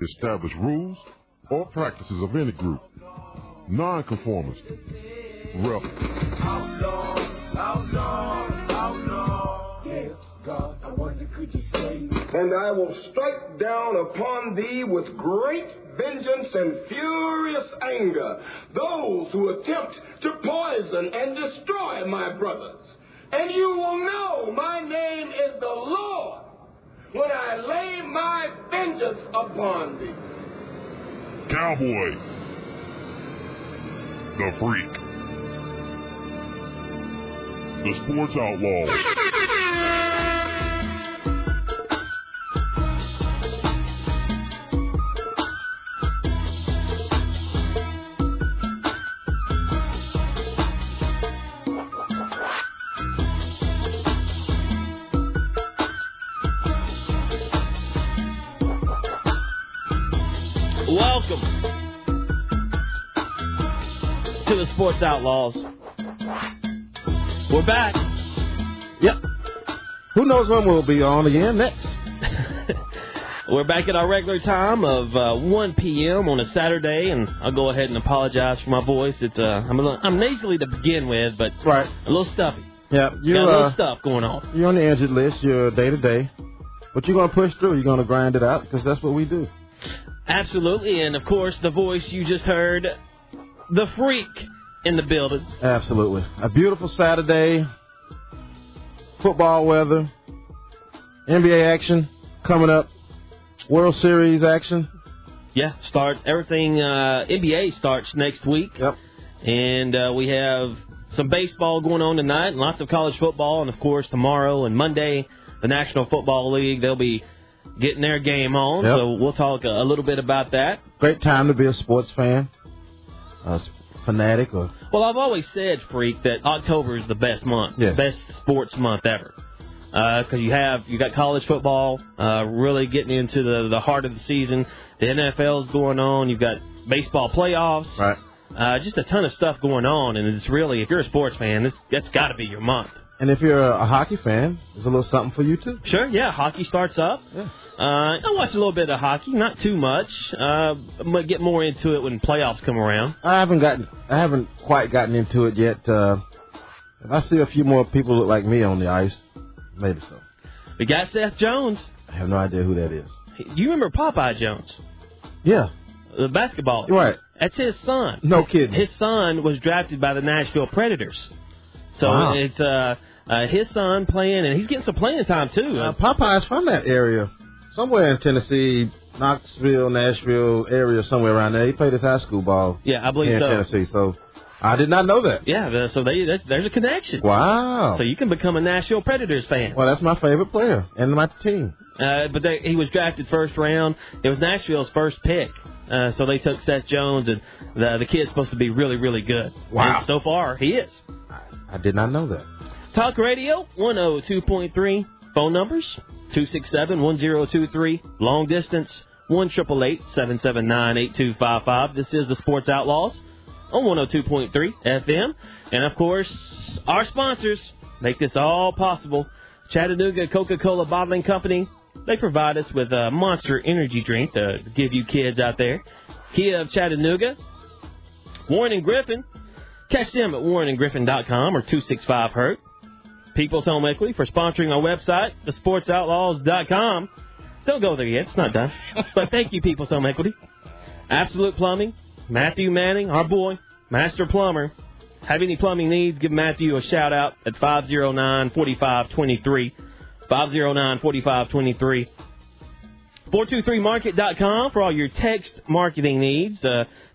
established rules or practices of any group. Nonconformist. Rebel. Yeah, God, I wonder could you save me? And I will strike down upon thee with great vengeance and furious anger those who attempt to poison and destroy my brothers. And you will know my name is the Lord when I lay my vengeance upon thee. Cowboy. The Freak. The Sports Outlaws. Welcome to the Sports Outlaws. We're back. Yep. Who knows when we'll be on again next? We're back at our regular time of 1 p.m. on a Saturday, and I'll go ahead and apologize for my voice. It's I'm nasally to begin with, but right. A little stuffy. Yeah, got a little stuff going on. You're on the injured list. You're day to day, but you're gonna push through. You're gonna grind it out because that's what we do. Absolutely, and of course, the voice you just heard, the Freak, in the building. Absolutely. A beautiful Saturday, football weather, NBA action coming up, World Series action. Yeah, everything, NBA starts next week. Yep. And we have some baseball going on tonight, and lots of college football, and of course, tomorrow and Monday, the National Football League, they'll be getting their game on, yep. So we'll talk a little bit about that. Great time to be a sports fan, fanatic. Well, I've always said, Freak, that October is the best month, yes. Best sports month ever. Because you got college football really getting into the heart of the season. The NFL's going on. You've got baseball playoffs. Right. Just a ton of stuff going on, and it's really, if you're a sports fan, that's got to be your month. And if you're a hockey fan, there's a little something for you, too. Sure, yeah. Hockey starts up. Yeah. I watch a little bit of hockey, not too much. I'm going to get more into it when playoffs come around. I haven't quite gotten into it yet. If I see a few more people look like me on the ice, maybe so. We got Seth Jones. I have no idea who that is. You remember Popeye Jones? Yeah. The basketball. Right. That's his son. No kidding. His son was drafted by the Nashville Predators. So wow. It's his son playing, and he's getting some playing time, too. Popeye's from that area. Somewhere in Tennessee, Knoxville, Nashville area, somewhere around there. He played his high school ball. Yeah, I believe so. In Tennessee, so I did not know that. Yeah, so there's a connection. Wow. So you can become a Nashville Predators fan. Well, that's my favorite player and my team. But he was drafted first round. It was Nashville's first pick. So they took Seth Jones, and the kid's supposed to be really, really good. Wow. And so far, he is. I did not know that. Talk Radio, 102.3. Phone numbers, 267-1023. Long distance, 1-888-779-8255. This is the Sports Outlaws on 102.3 FM. And, of course, our sponsors make this all possible. Chattanooga Coca-Cola Bottling Company. They provide us with a Monster Energy drink to give you kids out there. Kia of Chattanooga. Warren and Griffin. Catch them at warrenandgriffin.com or 265-HURT. People's Home Equity for sponsoring our website, thesportsoutlaws.com. Don't go there yet. It's not done. But thank you, People's Home Equity. Absolute Plumbing. Matthew Manning, our boy, Master Plumber. Have any plumbing needs, give Matthew a shout-out at 509-4523. 509-4523. 423market.com for all your text marketing needs.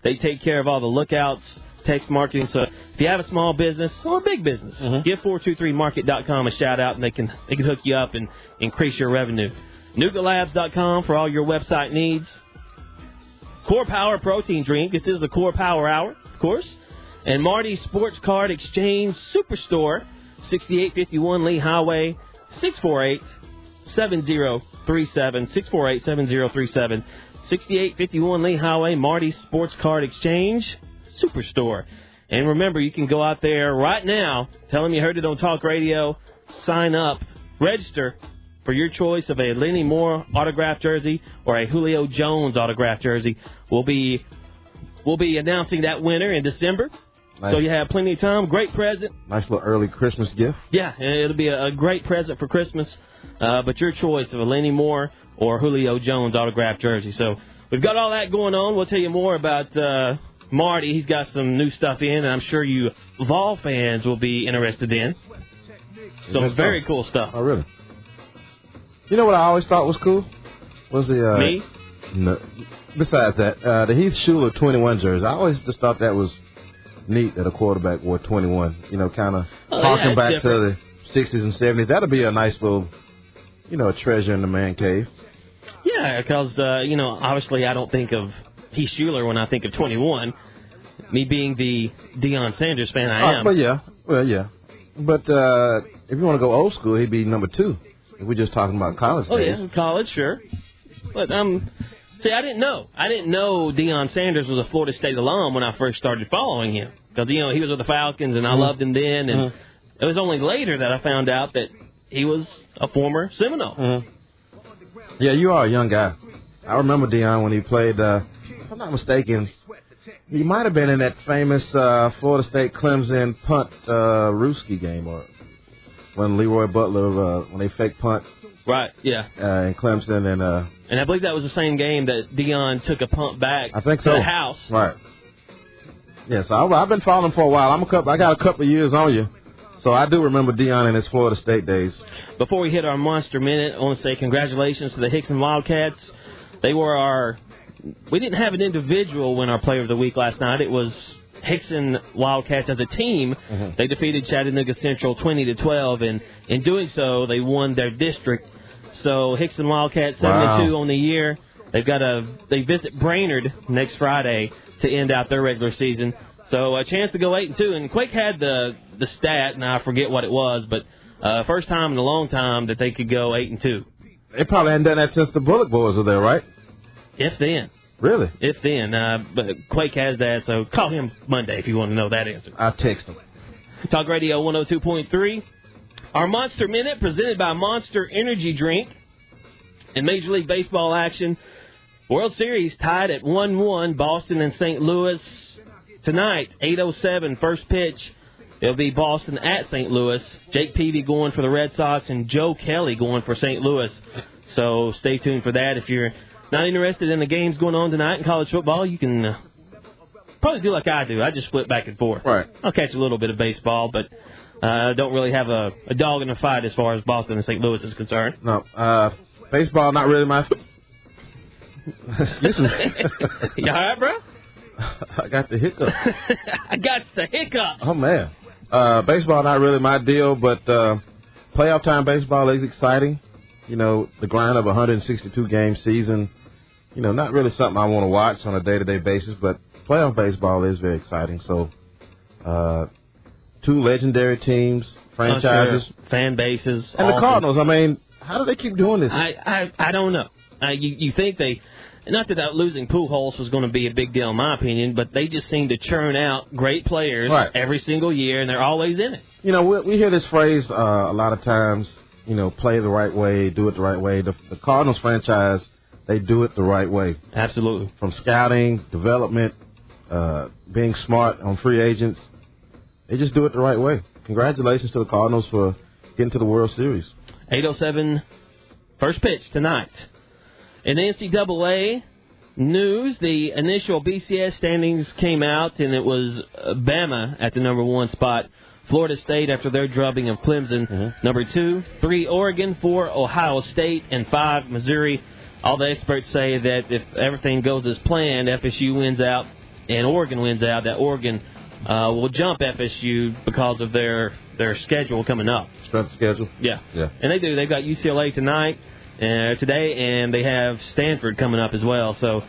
They take care of all the lookouts, text marketing. So if you have a small business or a big business, give 423market.com a shout-out, and they can hook you up and increase your revenue. NugaLabs.com for all your website needs. Core Power Protein Drink. This is the Core Power Hour, of course. And Marty's Sports Card Exchange Superstore, 6851 Lee Highway, 648-7037. 648-7037. 6851 Lee Highway, Marty's Sports Card Exchange Superstore. And remember, you can go out there right now, tell them you heard it on Talk Radio, sign up, register for your choice of a Lenny Moore autographed jersey or a Julio Jones autographed jersey. We'll be announcing that winner in December. Nice. So you have plenty of time. Great present. Nice little early Christmas gift. Yeah, it'll be a great present for Christmas. But your choice of a Lenny Moore or Julio Jones autographed jersey. So we've got all that going on. We'll tell you more about Marty. He's got some new stuff in, and I'm sure you Vol fans will be interested in. So very cool stuff. Oh, really? You know what I always thought was cool? Was the Me? No. Besides that, the Heath Schuler 21 jersey. I always just thought that was neat that a quarterback wore 21. You know, kind of harking back different to the 60s and 70s. That'll be a nice little, a treasure in the man cave. Yeah, because, obviously I don't think of Heath Schuler when I think of 21. Me being the Deion Sanders fan I am. But yeah. But if you want to go old school, he'd be number 2. If we're just talking about college days. Oh, yeah, college, sure. But, see, I didn't know. I didn't know Deion Sanders was a Florida State alum when I first started following him. Because, he was with the Falcons, and I loved him then. And it was only later that I found out that he was a former Seminole. Yeah, you are a young guy. I remember Deion when he played, if I'm not mistaken, he might have been in that famous Florida State Clemson punt Ruski game, or when Leroy Butler, when they fake punt. Right, yeah. In Clemson. And I believe that was the same game that Deion took a punt back I think so. to the house. Right. Yeah, so I've been following for a while. I got a couple of years on you. So I do remember Deion in his Florida State days. Before we hit our Monster Minute, I want to say congratulations to the Hickson Wildcats. We didn't have an individual win our Player of the Week last night. It was Hickson Wildcats as a team. They defeated Chattanooga Central 20-12, and in doing so, they won their district. So Hickson Wildcats 7-2 on the year. They visit Brainerd next Friday to end out their regular season. So a chance to go 8-2. And Quake had the stat, and I forget what it was, but first time in a long time that they could go 8-2. They probably hadn't done that since the Bullock Boys were there, right? If then. Really? If then. But Quake has that, so call him Monday if you want to know that answer. I'll text him. Talk Radio 102.3. Our Monster Minute presented by Monster Energy Drink. In Major League Baseball action, World Series tied at 1-1, Boston and St. Louis. Tonight, 8:07, first pitch. It'll be Boston at St. Louis. Jake Peavy going for the Red Sox and Joe Kelly going for St. Louis. So stay tuned for that. If you're not interested in the games going on tonight in college football, you can probably do like I do. I just flip back and forth. Right. I'll catch a little bit of baseball, but don't really have a dog in the fight as far as Boston and St. Louis is concerned. No. Baseball, not really my... Excuse me. You all right, bro? I got the hiccup. I got the hiccup. Oh, man. Baseball, not really my deal, but playoff time baseball is exciting. The grind of a 162-game season, not really something I want to watch on a day-to-day basis, but playoff baseball is very exciting. So, 2 legendary teams, franchises. Sure. Fan bases. And the Cardinals, how do they keep doing this? I don't know. You think they... Not that losing Pujols was going to be a big deal in my opinion, but they just seem to churn out great players every single year, and they're always in it. We hear this phrase a lot of times, play the right way, do it the right way. The Cardinals franchise, they do it the right way. Absolutely. From scouting, development, being smart on free agents, they just do it the right way. Congratulations to the Cardinals for getting to the World Series. 8:07, first pitch tonight. In NCAA news, the initial BCS standings came out, and it was Bama at the number 1 spot. Florida State after their drubbing of Clemson. Number 2, 3 Oregon, 4 Ohio State, and 5 Missouri. All the experts say that if everything goes as planned, FSU wins out and Oregon wins out, that Oregon will jump FSU because of their schedule coming up. Strength schedule? Yeah. And they do. They've got UCLA tonight. Today, and they have Stanford coming up as well. So,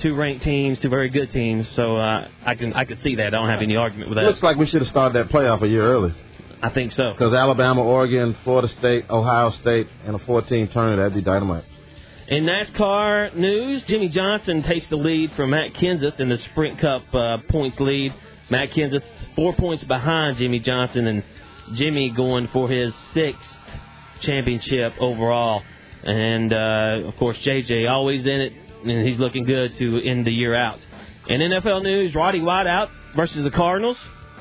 2 ranked teams, 2 very good teams. So I can see that. I don't have any argument with that. Looks like we should have started that playoff a year early. I think so. Because Alabama, Oregon, Florida State, Ohio State, and a 14 tournament, that'd be dynamite. In NASCAR news, Jimmy Johnson takes the lead from Matt Kenseth in the Sprint Cup points lead. Matt Kenseth 4 points behind Jimmy Johnson, and Jimmy going for his 6th championship overall. And, of course, J.J. always in it, and he's looking good to end the year out. In NFL news, Roddy White out versus the Cardinals.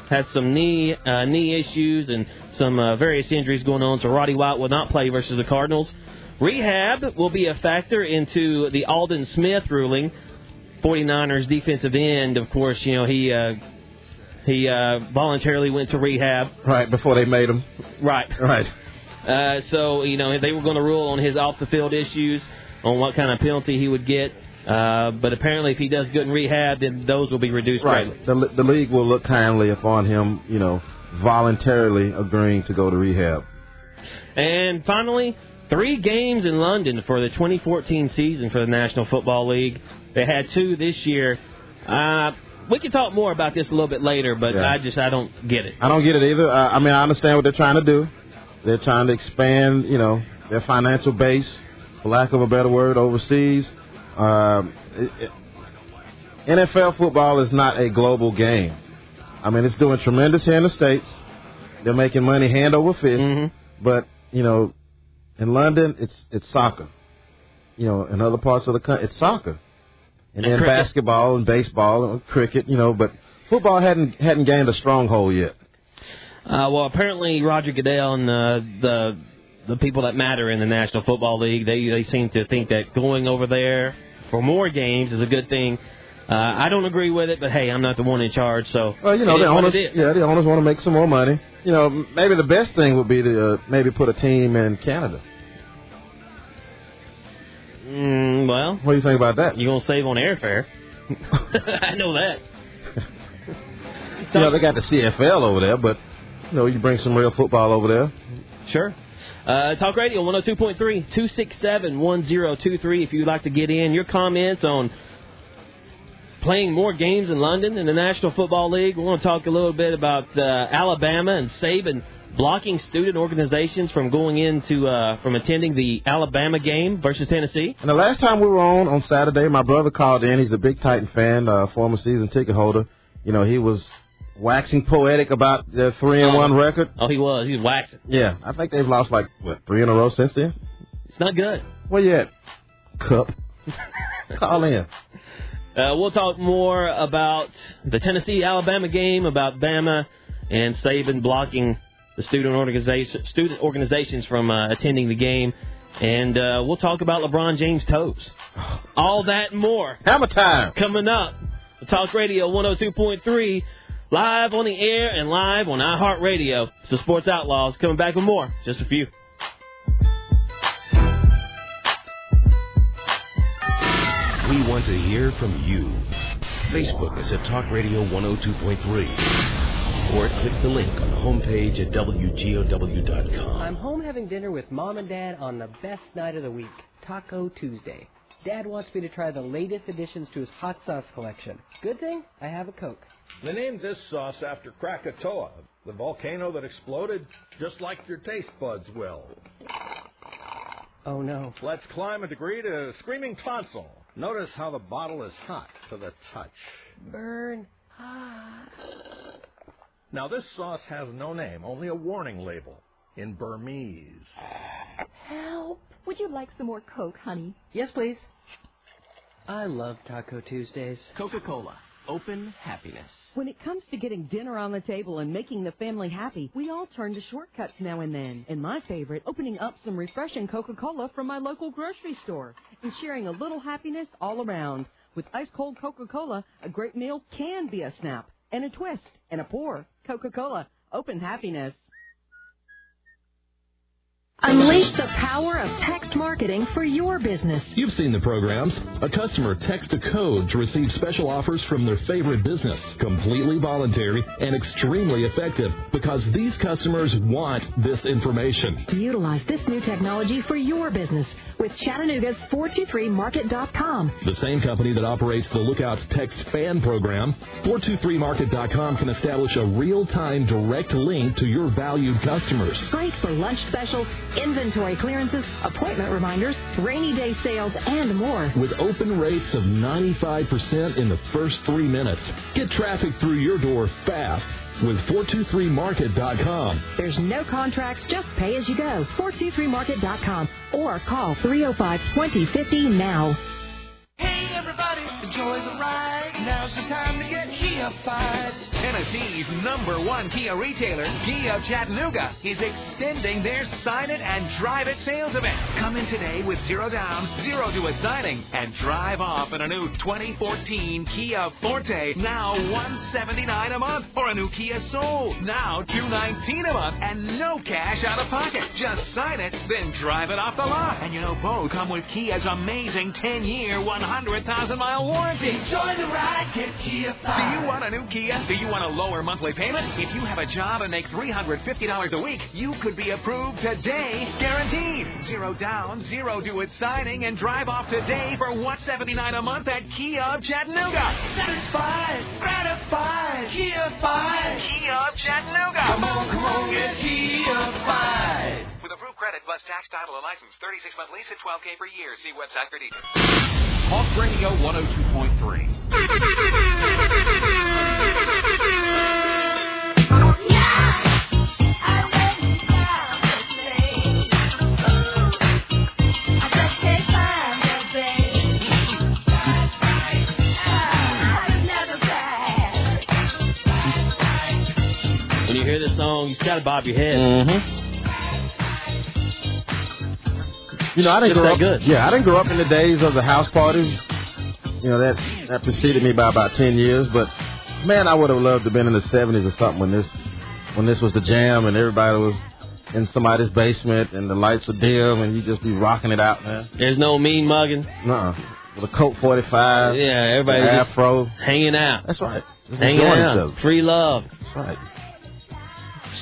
Has some knee issues and some various injuries going on, so Roddy White will not play versus the Cardinals. Rehab will be a factor into the Aldon Smith ruling. 49ers defensive end, of course, he voluntarily went to rehab. Right, before they made him. Right. So, they were going to rule on his off-the-field issues, on what kind of penalty he would get. But apparently if he does good in rehab, then those will be reduced greatly. The league will look kindly upon him, voluntarily agreeing to go to rehab. And finally, 3 games in London for the 2014 season for the National Football League. They had 2 this year. We can talk more about this a little bit later, but I don't get it. I don't get it either. I understand what they're trying to do. They're trying to expand, their financial base, for lack of a better word, overseas. NFL football is not a global game. It's doing tremendous here in the States. They're making money hand over fist. Mm-hmm. But, in London, it's soccer. In other parts of the country, it's soccer. And then basketball and baseball and cricket, but football hadn't gained a stronghold yet. Well, apparently Roger Goodell and the people that matter in the National Football League, they seem to think that going over there for more games is a good thing. I don't agree with it, but hey, I'm not the one in charge, so well, the owners want to make some more money. Maybe the best thing would be to maybe put a team in Canada. Well, what do you think about that? You're gonna save on airfare. I know that. They got the CFL over there, but you bring some real football over there. Sure. Talk Radio 102.3 267-1023. If you'd like to get in your comments on playing more games in London in the National Football League. We want to talk a little bit about Alabama and Saban blocking student organizations from going into from attending the Alabama game versus Tennessee. And the last time we were on Saturday, my brother called in. He's a big Titan fan, former season ticket holder. He was waxing poetic about their 3-1 record. Oh, he was. He was waxing. Yeah, I think they've lost 3 in a row since then. It's not good. Where you at, Cup? Call in. We'll talk more about the Tennessee-Alabama game, about Bama and Saban blocking the student organizations from attending the game. And we'll talk about LeBron James' toes. All that and more. Hammer time. Coming up. Talk Radio 102.3, live on the air and live on iHeartRadio. It's the Sports Outlaws. Coming back with more. Just a few. We want to hear from you. Facebook us at Talk Radio 102.3. Or click the link on the homepage at WGOW.com. I'm home having dinner with Mom and Dad on the best night of the week, Taco Tuesday. Dad wants me to try the latest additions to his hot sauce collection. Good thing I have a Coke. They named this sauce after Krakatoa, the volcano that exploded just like your taste buds will. Oh, no. Let's climb a degree to Screaming Tonsil. Notice how the bottle is hot to the touch. Burn hot. Now, this sauce has no name, only a warning label in Burmese. Help! Would you like some more Coke, honey? Yes, please. I love Taco Tuesdays. Coca-Cola. Open happiness. When it comes to getting dinner on the table and making the family happy, we all turn to shortcuts now and then. And my favorite, opening up some refreshing Coca-Cola from my local grocery store and sharing a little happiness all around. With ice-cold Coca-Cola, a great meal can be a snap and a twist and a pour. Coca-Cola. Open happiness. Unleash the power of text marketing for your business. You've seen the programs. A customer texts a code to receive special offers from their favorite business. Completely voluntary and extremely effective because these customers want this information. Utilize this new technology for your business with Chattanooga's 423market.com. The same company that operates the Lookouts Text Fan program, 423market.com can establish a real-time direct link to your valued customers. Great for lunch specials, inventory clearances, appointment reminders, rainy day sales, and more. With open rates of 95% in the first 3 minutes. Get traffic through your door fast with 423market.com. There's no contracts, just pay as you go. 423market.com or call 305-2050 now. Hey everybody, enjoy the ride. Now's the time to get Kia-fied. Tennessee's #1 Kia retailer, Kia of Chattanooga, is extending their Sign It and Drive It sales event. Come in today with 0 down, 0 to a signing, and drive off in a new 2014 Kia Forte, now $179 a month, or a new Kia Soul, now $219 a month, and no cash out of pocket. Just sign it, then drive it off the lot. And you know both come with Kia's amazing 10-year, 100,000-mile warranty. Enjoy the ride, get Kia-fied. Do you want a new Kia? Do you want a lower monthly payment? If you have a job and make $350 a week, you could be approved today, guaranteed. 0 down, 0 due at signing, and drive off today for $179 a month at Kia of Chattanooga. Satisfied, gratified, Kia-fied. Kia of Chattanooga. Come on, get Kia-fied. With approved credit plus tax, title, and license, 36-month lease at $12K per year. See website for details. Talk Radio 102.3. When you hear this song, you just got to bob your head. Mm-hmm. You know, I didn't grow up. Good. Yeah, I didn't grow up in the days of the house parties. You know, that preceded me by about 10 years. But man, I would have loved to have been in the 70s or something when this was the jam and everybody was in somebody's basement and the lights were dim and you just be rocking it out, man. There's no mean mugging. Nuh-uh. With a Colt 45. Yeah, everybody just afro. hanging out. That's right. Just hanging out. Free love. That's right.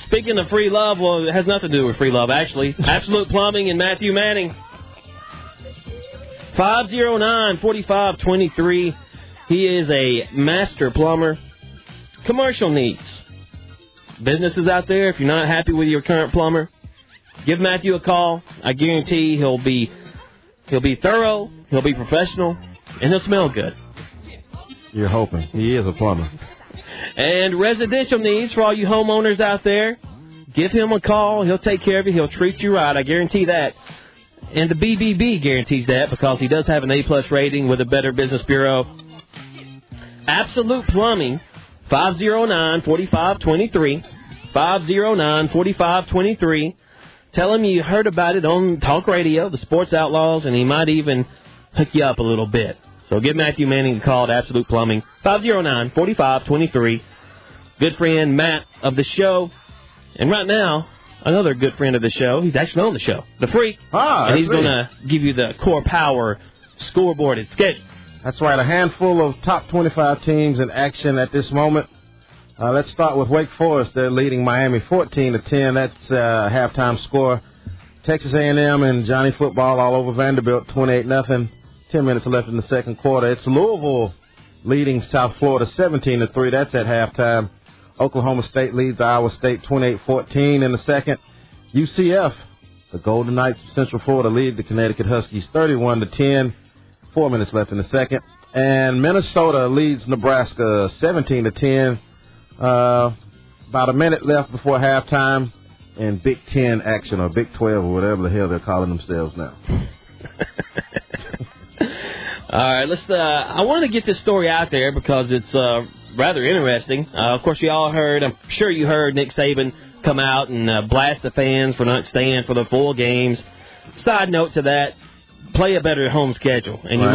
Speaking of free love, well, it has nothing to do with free love, actually. Absolute Plumbing and Matthew Manning. 509-4523. He is a master plumber. Commercial needs. Businesses out there, if you're not happy with your current plumber, give Matthew a call. I guarantee he'll be thorough, he'll be professional, and he'll smell good. You're hoping. He is a plumber. And residential needs for all you homeowners out there, give him a call. He'll take care of you. He'll treat you right. I guarantee that. And the BBB guarantees that because he does have an A-plus rating with the Better Business Bureau. Absolute Plumbing, 509-4523. 509-4523. Tell him you heard about it on Talk Radio, the Sports Outlaws, and he might even hook you up a little bit. So give Matthew Manning a call at Absolute Plumbing, 509-4523. Good friend Matt of the show. And right now, another good friend of the show. He's actually on the show, The Freak. And he's going to give you the Core Power scoreboard and schedule. That's right, a handful of top 25 teams in action at this moment. Let's start with Wake Forest. They're leading Miami 14-10. That's halftime score. Texas A&M and Johnny Football all over Vanderbilt, 28-0. 10 minutes left in the second quarter. It's Louisville leading South Florida 17-3. That's at halftime. Oklahoma State leads Iowa State 28-14 in the second. UCF, the Golden Knights of Central Florida, lead the Connecticut Huskies 31-10. 4 minutes left in the second. And Minnesota leads Nebraska 17-10. About a minute left before halftime in Big 10 action, or Big 12, or whatever the hell they're calling themselves now. All right, I want to get this story out there because it's rather interesting. Of course, you all heard, I'm sure you heard Nick Saban come out and blast the fans for not staying for the full games. Side note to that, play a better home schedule, and you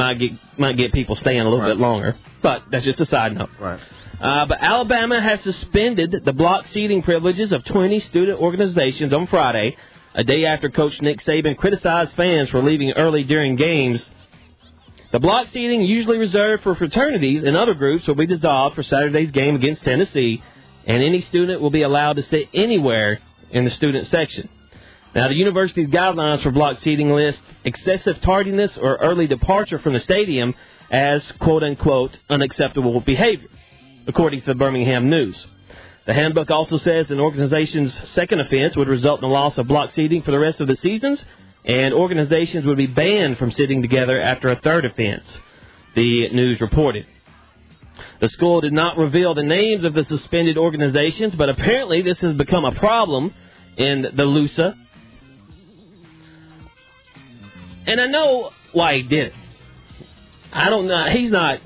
might get people staying a little bit longer. But that's just a side note. Right. But Alabama has suspended the block seating privileges of 20 student organizations on Friday, a day after Coach Nick Saban criticized fans for leaving early during games. The block seating, usually reserved for fraternities and other groups, will be dissolved for Saturday's game against Tennessee, and any student will be allowed to sit anywhere in the student section. Now, the university's guidelines for block seating list excessive tardiness or early departure from the stadium as, quote-unquote, unacceptable behavior, according to the Birmingham News. The handbook also says an organization's second offense would result in the loss of block seating for the rest of the seasons, and organizations would be banned from sitting together after a third offense, the news reported. The school did not reveal the names of the suspended organizations, but apparently this has become a problem in the LUSA. And I know why he did it. I don't know.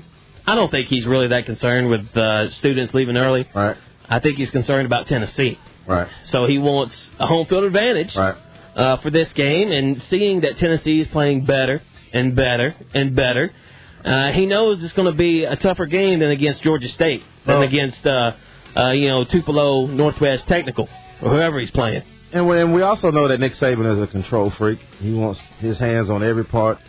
I don't think he's really that concerned with students leaving early. Right. I think he's concerned about Tennessee. Right. So he wants a home field advantage for this game, and seeing that Tennessee is playing better and better and better, he knows it's going to be a tougher game than against Georgia State, than against Tupelo Northwest Technical, or whoever he's playing. And we also know that Nick Saban is a control freak. He wants his hands on every part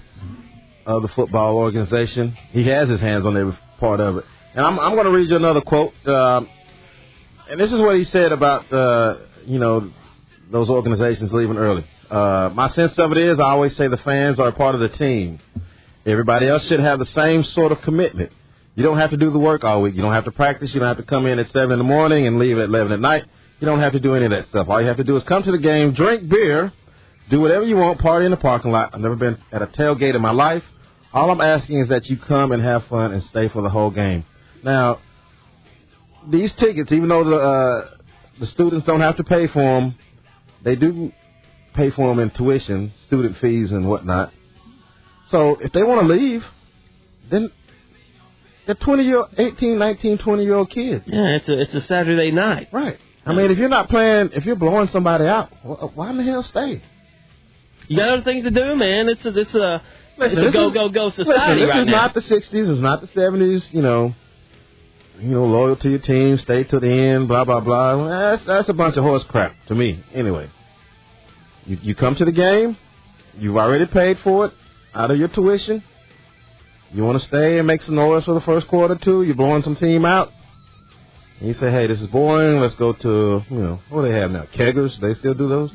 of the football organization. He has his hands on every part of it. And I'm going to read you another quote. And this is what he said about, those organizations leaving early. My sense of it is, I always say the fans are a part of the team. Everybody else should have the same sort of commitment. You don't have to do the work all week. You don't have to practice. You don't have to come in at 7 in the morning and leave at 11 at night. You don't have to do any of that stuff. All you have to do is come to the game, drink beer, do whatever you want, party in the parking lot. I've never been at a tailgate in my life. All I'm asking is that you come and have fun and stay for the whole game. Now, these tickets, even though the students don't have to pay for them, they do pay for them in tuition, student fees and whatnot. So if they want to leave, then they're 18, 19, 20-year-old kids. Yeah, it's a Saturday night. Right. I mean, if you're not playing, if you're blowing somebody out, why in the hell stay? You got other things to do, man. It's a go society this right is now. not the 60s. It's not the 70s, loyal to your team, stay to the end, blah, blah, blah. That's a bunch of horse crap to me, anyway. You come to the game. You've already paid for it out of your tuition. You want to stay and make some noise for the first quarter, too. You're blowing some team out. And you say, hey, this is boring. Let's go to, what do they have now? Keggers? They still do those?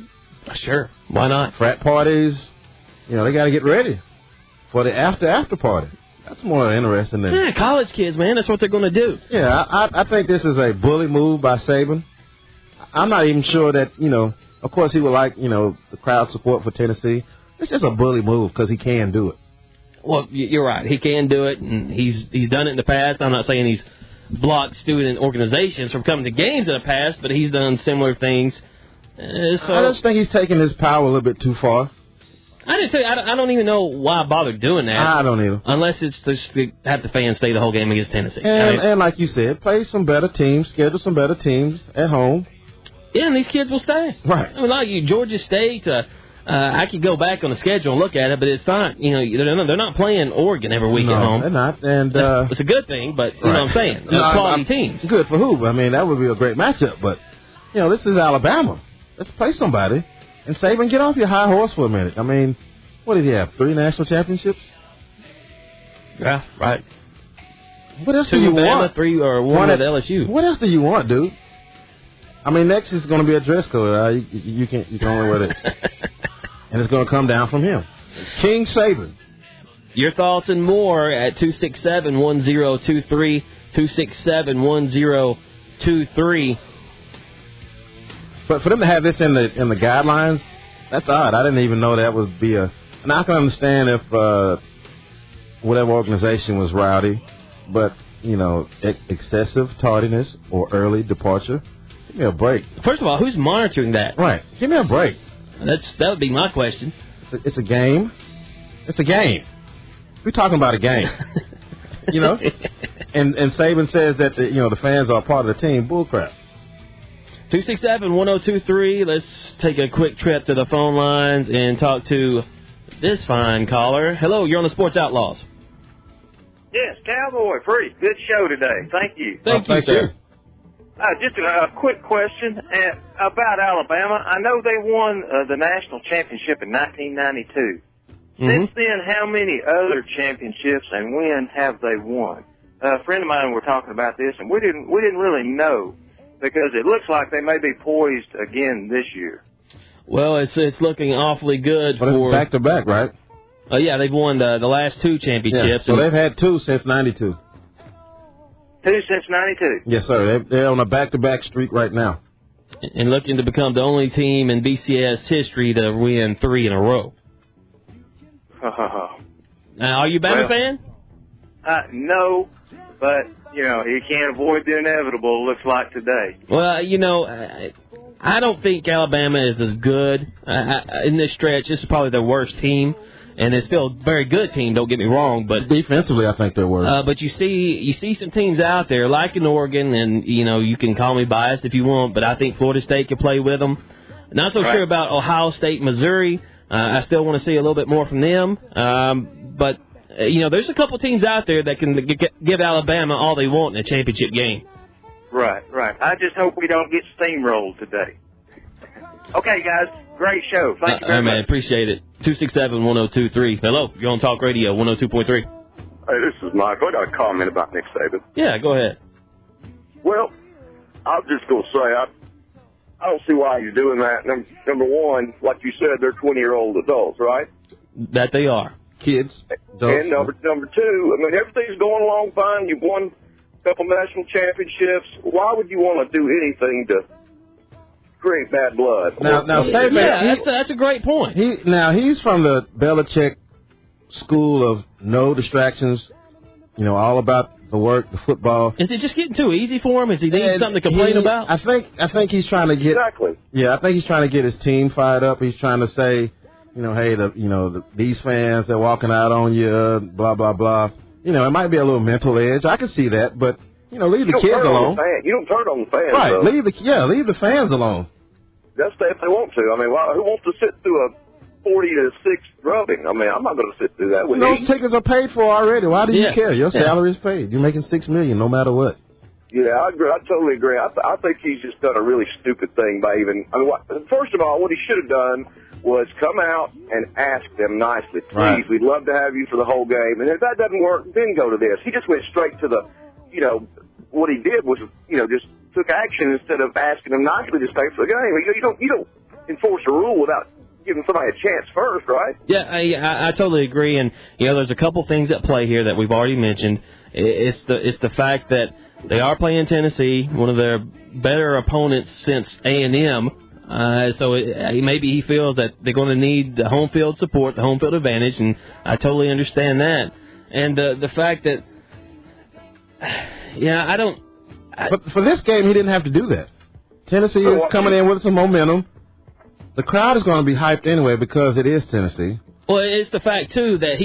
Sure. Why not? Frat parties. They got to get ready for the after party. That's more interesting than... Yeah, college kids, man. That's what they're going to do. Yeah, I think this is a bully move by Saban. I'm not even sure that, of course he would like, the crowd support for Tennessee. It's just a bully move because he can do it. Well, you're right. He can do it, and he's done it in the past. I'm not saying he's blocked student organizations from coming to games in the past, but he's done similar things. So I just think he's taking his power a little bit too far. I didn't tell you. I don't even know why I bothered doing that. I don't either. Unless it's to have the fans stay the whole game against Tennessee. And like you said, play some better teams, schedule some better teams at home. Yeah, and these kids will stay. Right. I mean, like Georgia State, I could go back on the schedule and look at it, but it's not, they're not playing Oregon every week at home. They're not. And it's a good thing, but you know what I'm saying. Quality teams. Good for who? I mean, that would be a great matchup, but, this is Alabama. Let's play somebody. And Saban, get off your high horse for a minute. I mean, what did he have? 3 national championships? Yeah, right. What else 2 do you with want? 3 or 1 at LSU. What else do you want, dude? I mean, next is going to be a dress code. You can only wear that. And it's going to come down from him. King Saban. Your thoughts and more at 267-1023, 267-1023. But for them to have this in the guidelines, that's odd. I didn't even know that would be a... And I can understand if whatever organization was rowdy, but, excessive tardiness or early departure. Give me a break. First of all, who's monitoring that? Right. Give me a break. That would be my question. It's a game. It's a game. We're talking about a game. And Saban says that the fans are part of the team. Bullcrap. 267-1023. Let's take a quick trip to the phone lines and talk to this fine caller. Hello, you're on the Sports Outlaws. Yes, Cowboy Free. Good show today. Thank you. Thank you, sir. Just a quick question about Alabama. I know they won the national championship in 1992. Since then, how many other championships and when have they won? A friend of mine and we were talking about this, and we didn't really know because it looks like they may be poised again this year. Well, it's looking awfully good for back to back, right? Yeah, they've won the last 2 championships. Yeah, so they've had 2 since 92. 2 since 92. Yes, sir. They're on a back-to-back streak right now. And looking to become the only team in BCS history to win 3 in a row. Now, are you a Bama fan? No, but, you can't avoid the inevitable, looks like today. Well, I don't think Alabama is as good in this stretch. This is probably their worst team, and it's still a very good team, don't get me wrong. But defensively, I think they're worse. But you see some teams out there, like in Oregon, and, you can call me biased if you want, but I think Florida State can play with them. Not so sure about Ohio State, Missouri. I still want to see a little bit more from them. But, there's a couple teams out there that can give Alabama all they want in a championship game. Right. I just hope we don't get steamrolled today. Okay, guys, great show. Thank you very much. Man, appreciate it. 267-1023. Hello, you're on Talk Radio 102.3. Hey, this is Michael. I got a comment about Nick Saban. Yeah, go ahead. Well, I was just going to say, I don't see why you're doing that. Number one, like you said, they're 20-year-old adults, right? That they are. Kids. And number two, everything's going along fine. You've won a couple national championships. Why would you want to do anything to create bad blood? Now, Saban, that's a great point. He's from the Belichick school of no distractions, all about the work, the football. Is it just getting too easy for him? Is he needing something to complain about? I think he's trying to get Yeah, I think he's trying to get his team fired up. He's trying to say, hey, these fans, they're walking out on you, blah blah blah. It might be a little mental edge. I can see that, but leave the kids alone. You don't turn on the fans, right? Though. Leave the fans alone. That's if they want to. Who wants to sit through a 40-6 drubbing? I'm not going to sit through that. Those tickets are paid for already. Why do you care? Your salary is paid. You're making $6 million no matter what. Yeah, I agree. I totally agree. I think he's just done a really stupid thing by first of all, what he should have done was come out and ask them nicely, please, we'd love to have you for the whole game. And if that doesn't work, then go to this. He just went straight to the, what he did was, just took action instead of asking them nicely to stay for the game. You don't enforce a rule without giving somebody a chance first, right? Yeah, I totally agree. And, there's a couple things at play here that we've already mentioned. It's the fact that they are playing Tennessee, one of their better opponents since A&M. So maybe he feels that they're going to need the home field support, the home field advantage, and I totally understand that. And the fact that, But for this game, he didn't have to do that. Tennessee is coming in with some momentum. The crowd is going to be hyped anyway because it is Tennessee. Well, it's the fact, too, that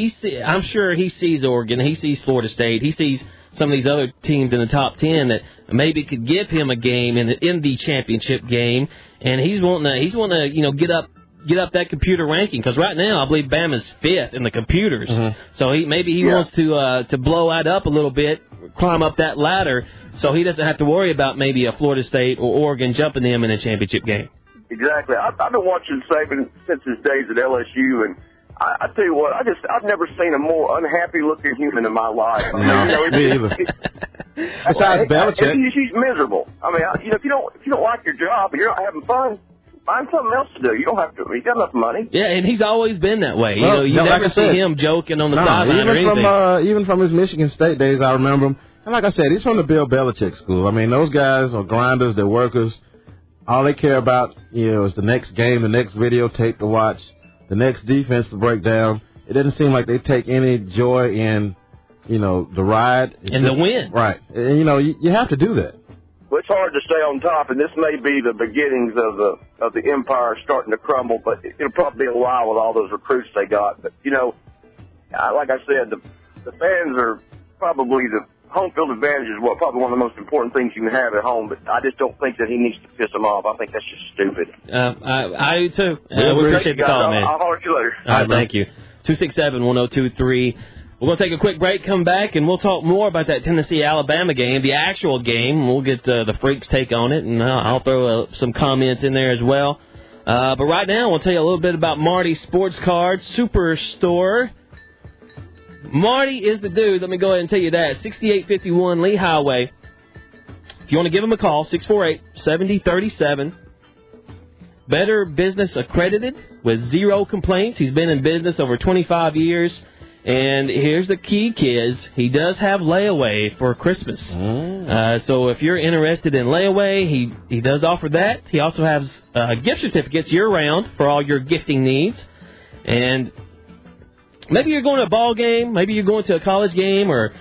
I'm sure he sees Oregon, he sees Florida State, he sees some of these other teams in the top 10 that maybe could give him a game in the championship game, and he's wanting to get up that computer ranking, because right now I believe Bama's 5th in the computers. So he wants to blow that up a little bit, climb up that ladder, so he doesn't have to worry about maybe a Florida State or Oregon jumping them in a championship game. Exactly. I've been watching Saban since his days at LSU, and I tell you what, I've never seen a more unhappy-looking human in my life. No, me either. Besides Belichick, he's miserable. If you don't like your job and you're not having fun, find something else to do. You don't have to. He's got enough money. Yeah, and he's always been that way. You never see him joking on the sideline or anything. Even from his Michigan State days, I remember him. And like I said, he's from the Bill Belichick school. Those guys are grinders. They're workers. All they care about, is the next game, the next videotape to watch, the next defense to break down. It doesn't seem like they take any joy in, the ride. And the win. Right. And, you have to do that. Well, it's hard to stay on top, and this may be the beginnings of the empire starting to crumble, but it'll probably be a while with all those recruits they got. But, like I said, the fans are probably the home field advantage is probably one of the most important things you can have at home, but I just don't think that he needs to piss them off. I think that's just stupid. I do, too. We appreciate the call, man. I'll holler at you later. All right, thank you. 267-1023. We're going to take a quick break, come back, and we'll talk more about that Tennessee-Alabama game, the actual game. We'll get the Freaks' take on it, and I'll throw some comments in there as well. But right now, we'll tell you a little bit about Marty's Sports Card Superstore. Marty is the dude. Let me go ahead and tell you that. 6851 Lee Highway. If you want to give him a call, 648-7037. Better Business Accredited with 0 complaints. He's been in business over 25 years. And here's the key, kids. He does have layaway for Christmas. So if you're interested in layaway, he does offer that. He also has gift certificates year-round for all your gifting needs. And maybe you're going to a ball game, maybe you're going to a college game, or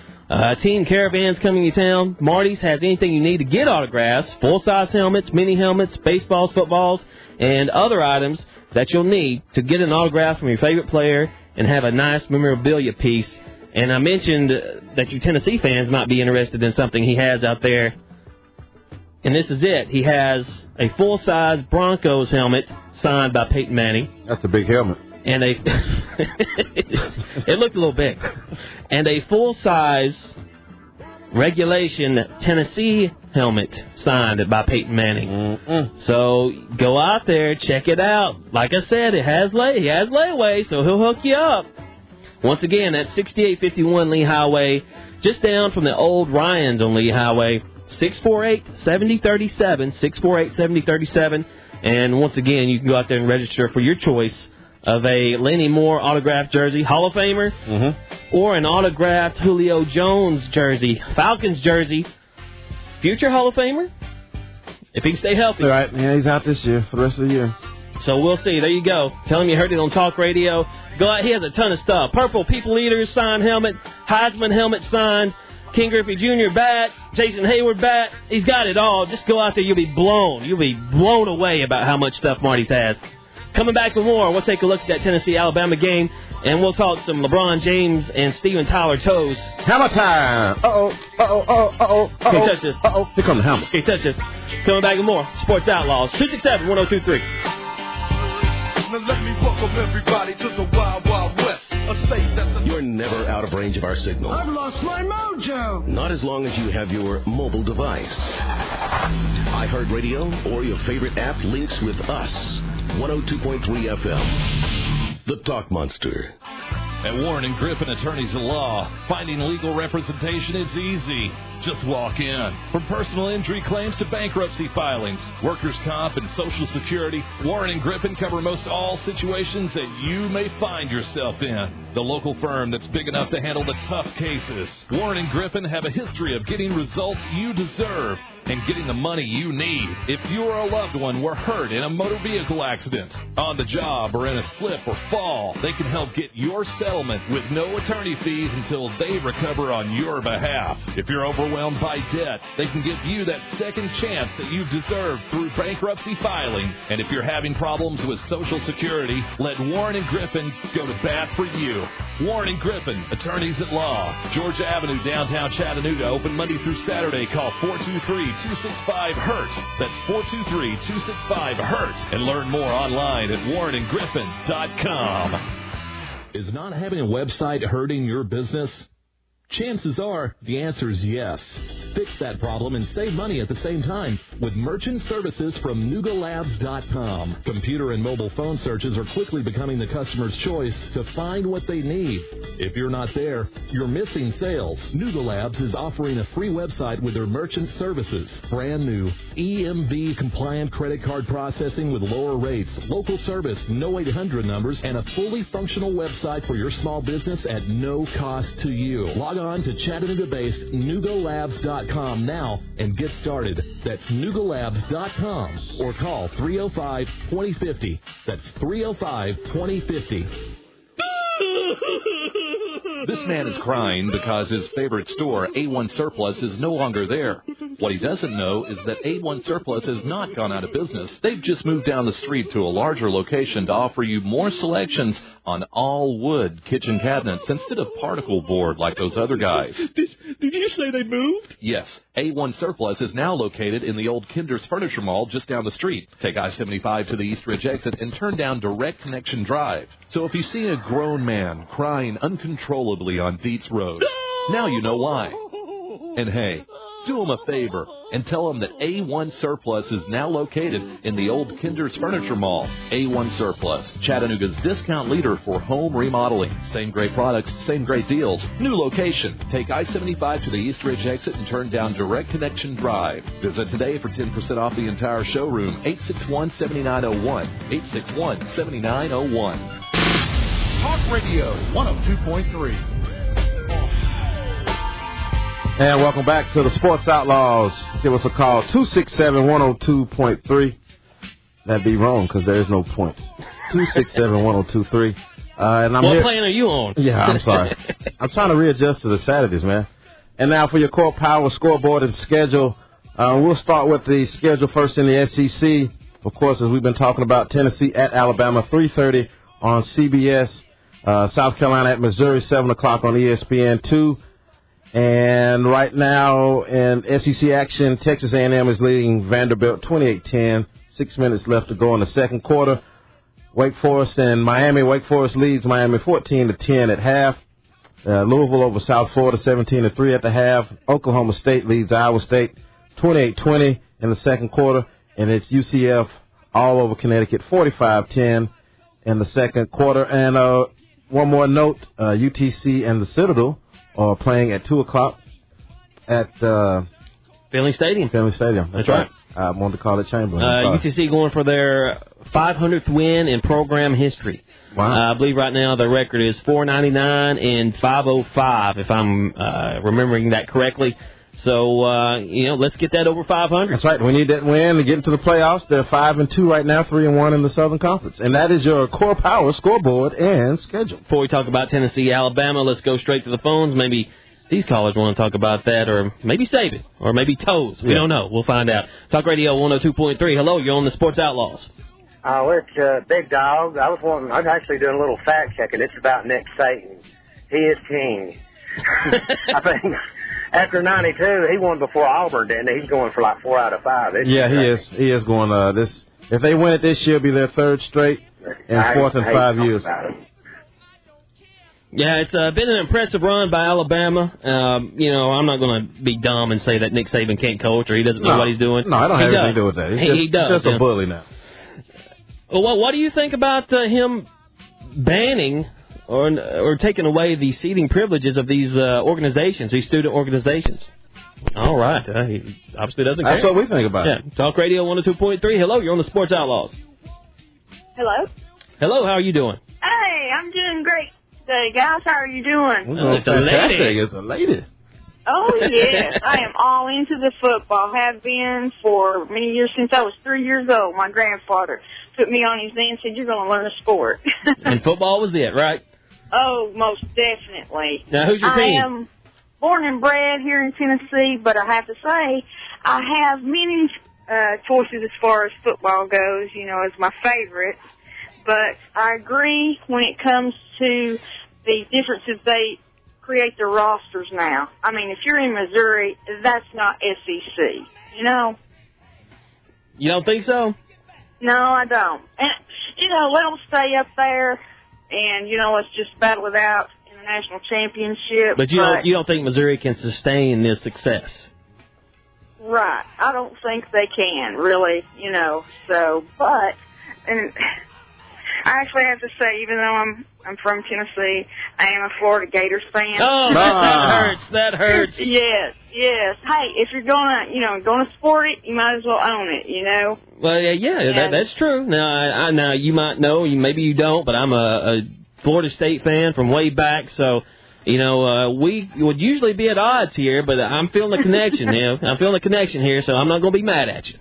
team caravans coming to town. Marty's has anything you need to get autographs, full-size helmets, mini helmets, baseballs, footballs, and other items that you'll need to get an autograph from your favorite player and have a nice memorabilia piece. And I mentioned that you Tennessee fans might be interested in something he has out there. And this is it. He has a full-size Broncos helmet signed by Peyton Manning. That's a big helmet. And it looked a little big. And a full-size regulation Tennessee helmet signed by Peyton Manning. So go out there, check it out. Like I said, he has layaway, so he'll hook you up. Once again, that's 6851 Lee Highway, just down from the old Ryans on Lee Highway. 648-7037, 648-7037. And once again, you can go out there and register for your choice of a Lenny Moore autographed jersey, Hall of Famer, or an autographed Julio Jones jersey, Falcons jersey, future Hall of Famer, if he can stay healthy. All right, yeah, he's out this year for the rest of the year. So we'll see. There you go. Tell him you heard it on Talk Radio. Go out. He has a ton of stuff. Purple People Eaters signed helmet, Heisman helmet signed, King Griffey Jr. bat, Jason Hayward bat. He's got it all. Just go out there. You'll be blown. You'll be blown away about how much stuff Marty's has. Coming back with more, we'll take a look at that Tennessee-Alabama game, and we'll talk some LeBron James and Steven Tyler toes. Hammer time! Uh-oh. Can't touch this. Here comes the hammer. Can't touch this. Coming back with more, Sports Outlaws, 267-1023. Now let me welcome everybody to the Wild Wild West. A state that's You're never out of range of our signal. I've lost my mojo. Not as long as you have your mobile device. iHeartRadio or your favorite app links with us. 102.3 FM. The Talk Monster. At Warren & Griffin Attorneys at Law, finding legal representation is easy. Just walk in. From personal injury claims to bankruptcy filings, workers' comp, and Social Security, Warren & Griffin cover most all situations that you may find yourself in. The local firm that's big enough to handle the tough cases. Warren & Griffin have a history of getting results you deserve and getting the money you need. If you or a loved one were hurt in a motor vehicle accident, on the job, or in a slip or fall, they can help get your settlement with no attorney fees until they recover on your behalf. If you're overwhelmed by debt, they can give you that second chance that you deserve through bankruptcy filing. And if you're having problems with Social Security, let Warren & Griffin go to bat for you. Warren & Griffin, Attorneys at Law, Georgia Avenue, downtown Chattanooga, open Monday through Saturday. Call 423-265-HURT. That's 423-265-HURT. And learn more online at warrenandgriffin.com. Is not having a website hurting your business? Chances are the answer is yes. Fix that problem and save money at the same time with merchant services from NugaLabs.com. Computer and mobile phone searches are quickly becoming the customer's choice to find what they need. If you're not there, you're missing sales. NugaLabs is offering a free website with their merchant services. Brand new, EMV compliant credit card processing with lower rates, local service, no 800 numbers, and a fully functional website for your small business at no cost to you. Log on to Chattanooga-based NugaLabs.com now and get started. That's NugaLabs.com or call 305-2050. That's 305-2050. This man is crying because his favorite store, A1 Surplus, is no longer there. What he doesn't know is that A1 Surplus has not gone out of business. They've just moved down the street to a larger location to offer you more selections on all wood kitchen cabinets instead of particle board like those other guys. Did you say they moved? Yes. A1 Surplus is now located in the old Kinder's Furniture Mall just down the street. Take I-75 to the East Ridge exit and turn down Direct Connection Drive. So if you see a grown man crying uncontrollably on Dietz Road, now you know why. And hey, do him a favor and tell him that A1 Surplus is now located in the old Kinder's Furniture Mall. A1 Surplus, Chattanooga's discount leader for home remodeling. Same great products, same great deals. New location. Take I-75 to the East Ridge exit and turn down Direct Connection Drive. Visit today for 10% off the entire showroom. 861-7901. 861-7901. Talk Radio 102.3. And welcome back to the Sports Outlaws. Give us a call, 267-102.3. That'd be wrong because there is no point. 267-102.3. And I'm what here. plan are you on? Yeah, I'm sorry. I'm trying to readjust to the Saturdays, man. And now for your Core Power scoreboard and schedule, we'll start with the schedule first in the SEC. Of course, as we've been talking about, Tennessee at Alabama, 3:30 on CBS. South Carolina at Missouri, 7 o'clock on ESPN2. And right now in SEC action, Texas A&M is leading Vanderbilt 28-10. 6 minutes left to go in the second quarter. Wake Forest and Miami. Wake Forest leads Miami 14-10 at half. Louisville over South Florida 17-3 at the half. Oklahoma State leads Iowa State 28-20 in the second quarter. And it's UCF all over Connecticut 45-10 in the second quarter. And one more note, UTC and the Citadel are playing at 2 o'clock at Finley Stadium. That's right. I wanted to call it Chamberlain. UTC going for their 500th win in program history. Wow. I believe right now their record is 499 and 505, if I'm remembering that correctly. So, let's get that over 500. That's right. We need that win to get into the playoffs. They're 5-2 right now, 3-1 in the Southern Conference. And that is your Core Power scoreboard and schedule. Before we talk about Tennessee, Alabama, let's go straight to the phones. Maybe these callers want to talk about that, or maybe save it, or maybe toes. We don't know. We'll find out. Talk Radio 102.3. Hello, you're on the Sports Outlaws. It's Big Dog. I'm actually doing a little fact checking. It's about Nick Saban. He is king. I think after 92, he won before Auburn, didn't he? He's going for like 4 out of 5. Yeah, he is. He is going this. If they win it this year, it'll be their third straight and fourth in 5 years. Yeah, it's been an impressive run by Alabama. I'm not going to be dumb and say that Nick Saban can't coach or he doesn't know what he's doing. No, I don't have anything to do with that. He does. He's just a bully now. Well, what do you think about him banning or taking away the seating privileges of these organizations, these student organizations? All right. He obviously doesn't care. That's what we think about it. Yeah. Talk Radio 102.3. Hello, you're on the Sports Outlaws. Hello. Hello, how are you doing? Hey, I'm doing great today, guys. How are you doing? It's a lady. It's a lady. Oh, yes. I am all into the football. Have been for many years, since I was 3 years old. My grandfather put me on his knee and said, you're going to learn a sport. And football was it, right? Oh, most definitely. Now, who's your team? I am born and bred here in Tennessee, but I have to say I have many choices as far as football goes, as my favorite. But I agree when it comes to the differences they create their rosters now. I mean, if you're in Missouri, that's not SEC, You don't think so? No, I don't. And, let them stay up there and, let's just battle it out in the national championship. But you don't think Missouri can sustain this success? Right. I don't think they can, really, and I actually have to say, even though I'm from Tennessee, I am a Florida Gators fan. Oh, that hurts. Yes. Hey, if you're gonna support it, you might as well own it, Well, that's true. Now, you might know, maybe you don't, but I'm a Florida State fan from way back, so we would usually be at odds here, but I'm feeling the connection. I'm feeling the connection here, so I'm not going to be mad at you.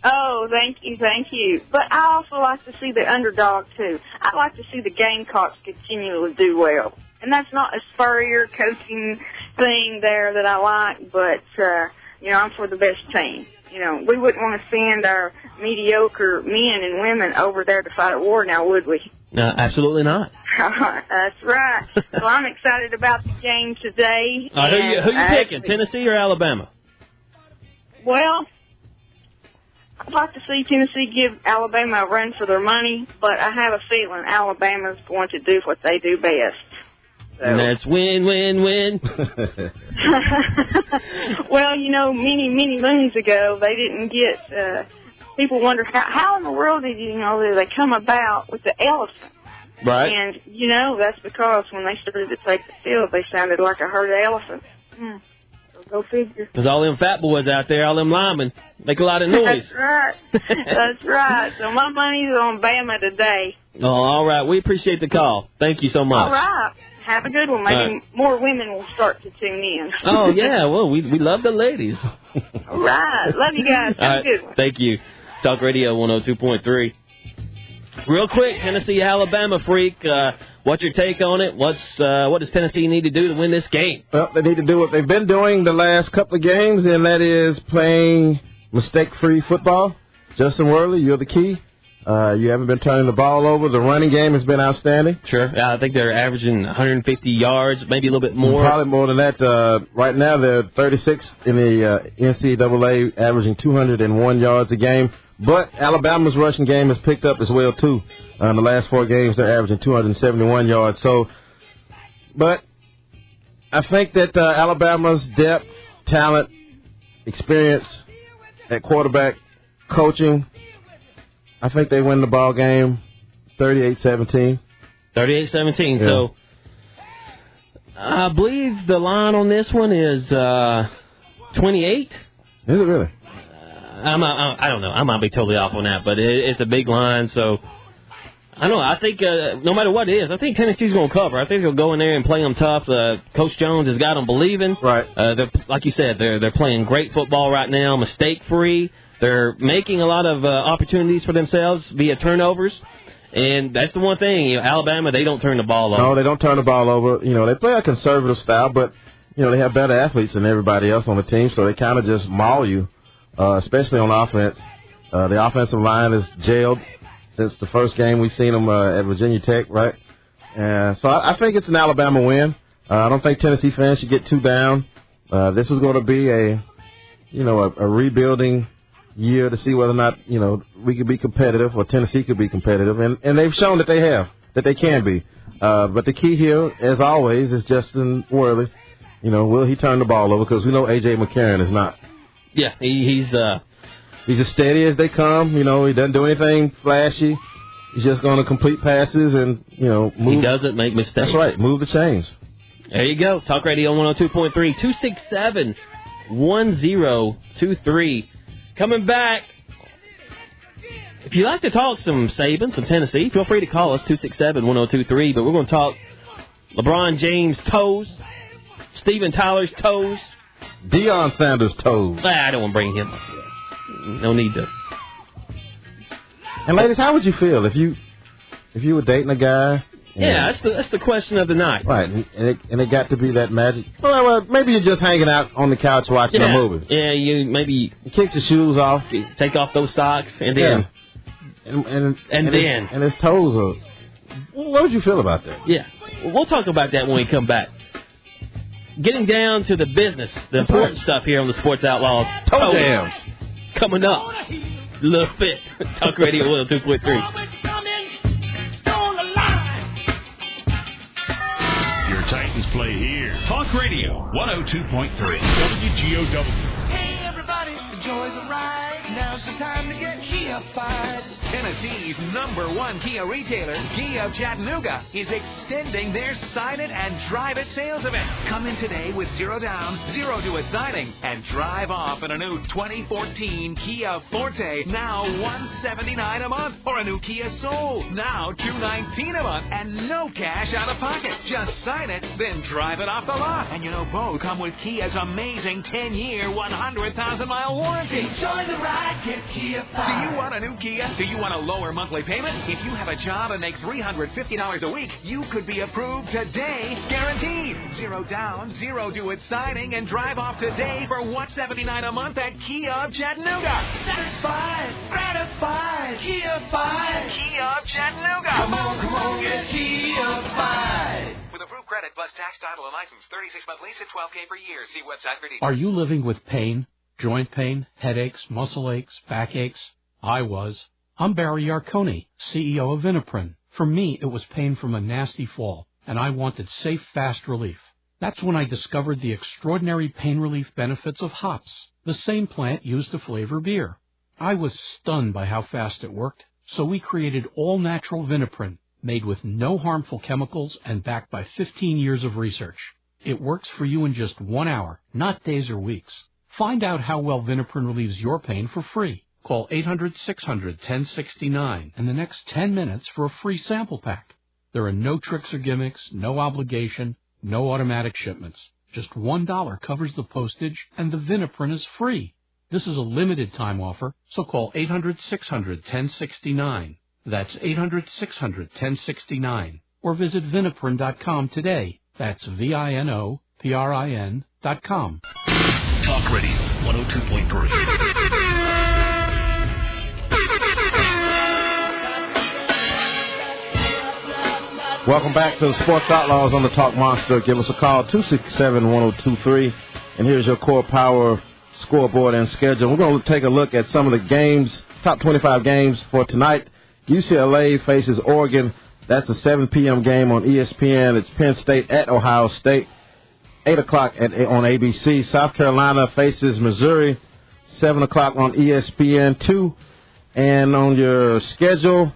Oh, thank you. But I also like to see the underdog, too. I like to see the Gamecocks continually do well. And that's not a Spurrier coaching thing there that I like, but, I'm for the best team. We wouldn't want to send our mediocre men and women over there to fight a war now, would we? No, absolutely not. That's right. So I'm excited about the game today. Who you picking, Tennessee or Alabama? Well, I'd like to see Tennessee give Alabama a run for their money, but I have a feeling Alabama's going to do what they do best. So. And that's win, win, win. Well, many moons ago, they didn't get, people wonder how in the world did they come about with the elephant? Right. And, that's because when they started to take the field, they sounded like a herd of elephants. Go figure. Because all them fat boys out there, all them linemen, make a lot of noise. That's right. So my money's on Bama today. Oh, all right. We appreciate the call. Thank you so much. All right. Have a good one. Maybe more women will start to tune in. Oh, yeah. Well, we love the ladies. All right. Love you guys. Have a good one. Thank you. Talk Radio 102.3. Real quick, Tennessee, Alabama freak. What's your take on it? What does Tennessee need to do to win this game? Well, they need to do what they've been doing the last couple of games, and that is playing mistake-free football. Justin Worley, you're the key. You haven't been turning the ball over. The running game has been outstanding. Sure. I think they're averaging 150 yards, maybe a little bit more. Probably more than that. Right now, they're 36 in the NCAA, averaging 201 yards a game. But Alabama's rushing game has picked up as well, too. In the last 4 games, they're averaging 271 yards. But I think that Alabama's depth, talent, experience at quarterback, coaching, I think they win the ball game 38-17. 38-17. Yeah. So I believe the line on this one is 28. Is it really? I don't know. I might be totally off on that, but it's a big line. So I don't know. I think no matter what it is, I think Tennessee's going to cover. I think they'll go in there and play them tough. Coach Jones has got them believing. Right. Like you said, they're playing great football right now, mistake-free. They're making a lot of opportunities for themselves via turnovers. And that's the one thing, Alabama, they don't turn the ball over. No, they don't turn the ball over. They play a conservative style, but, they have better athletes than everybody else on the team, so they kind of just maul you, especially on offense. The offensive line is jailed since the first game we've seen them at Virginia Tech, right? So I think it's an Alabama win. I don't think Tennessee fans should get too down. This was going to be a rebuilding year to see whether or not, we could be competitive or Tennessee could be competitive. And they've shown that they can be. But the key here, as always, is Justin Worley. Will he turn the ball over? Because we know A.J. McCarron is not. Yeah, he's as steady as they come. He doesn't do anything flashy. He's just going to complete passes and, move. He doesn't make mistakes. That's right. Move the chains. There you go. Talk Radio 102.3, 267-1023. Coming back, if you'd like to talk some Saban, some Tennessee, feel free to call us, 267-1023. But we're going to talk LeBron James' toes, Steven Tyler's toes. Deion Sanders' toes. I don't want to bring him up. No need to. And ladies, how would you feel if you were dating a guy? Yeah, that's the question of the night. Right, and it got to be that magic. Well, maybe you're just hanging out on the couch watching a movie. Yeah, you kick your shoes off, take off those socks, and then and his toes are. What would you feel about that? Yeah, we'll talk about that when we come back. Getting down to the business, the important stuff here on the Sports Outlaws. Toe jams coming up. A little bit. Talk Radio 102.3. Titans play here. Talk Radio 102.3 WGOW. Hey everybody, enjoy the ride. Now's the time to get Kia-fied. Tennessee's #1 Kia retailer, Kia of Chattanooga, is extending their Sign It and Drive It sales event. Come in today with 0 down, 0 to it signing, and drive off in a new 2014 Kia Forte, now $179 a month, or a new Kia Soul, now $219 a month, and no cash out of pocket. Just sign it, then drive it off the lot. And both come with Kia's amazing 10-year, 100,000-mile warranty. Enjoy the ride, get Kia-fied. Do you want a new Kia? Do you want a lower monthly payment? If you have a job and make $350 a week, you could be approved today, guaranteed. 0 down, 0 to it signing, and drive off today for $179 a month at Kia of Chattanooga. Satisfied, gratified, Kia-fied. Kia of Chattanooga. Come on, get Kia-fied. With approved credit plus tax, title, and license, 36-month lease at $12K per year. See website for details. Are you living with pain, joint pain, headaches, muscle aches, backaches? I was. I'm Barry Yarconi, CEO of Viniprin. For me, it was pain from a nasty fall, and I wanted safe, fast relief. That's when I discovered the extraordinary pain relief benefits of hops, the same plant used to flavor beer. I was stunned by how fast it worked, so we created all-natural Viniprin, made with no harmful chemicals and backed by 15 years of research. It works for you in just 1 hour, not days or weeks. Find out how well Viniprin relieves your pain for free. Call 800-600-1069 in the next 10 minutes for a free sample pack. There are no tricks or gimmicks, no obligation, no automatic shipments. Just $1 covers the postage, and the Viniprin is free. This is a limited time offer, so call 800-600-1069. That's 800-600-1069. or visit Viniprin.com today. That's VINOPRIN.com. Talk Radio 102.3. Welcome back to the Sports Outlaws on the Talk Monster. Give us a call, 267-1023. And here's your Core Power scoreboard and schedule. We're going to take a look at some of the games, top 25 games for tonight. UCLA faces Oregon. That's a 7 p.m. game on ESPN. It's Penn State at Ohio State, 8 o'clock on ABC. South Carolina faces Missouri, 7 o'clock on ESPN2. And on your schedule,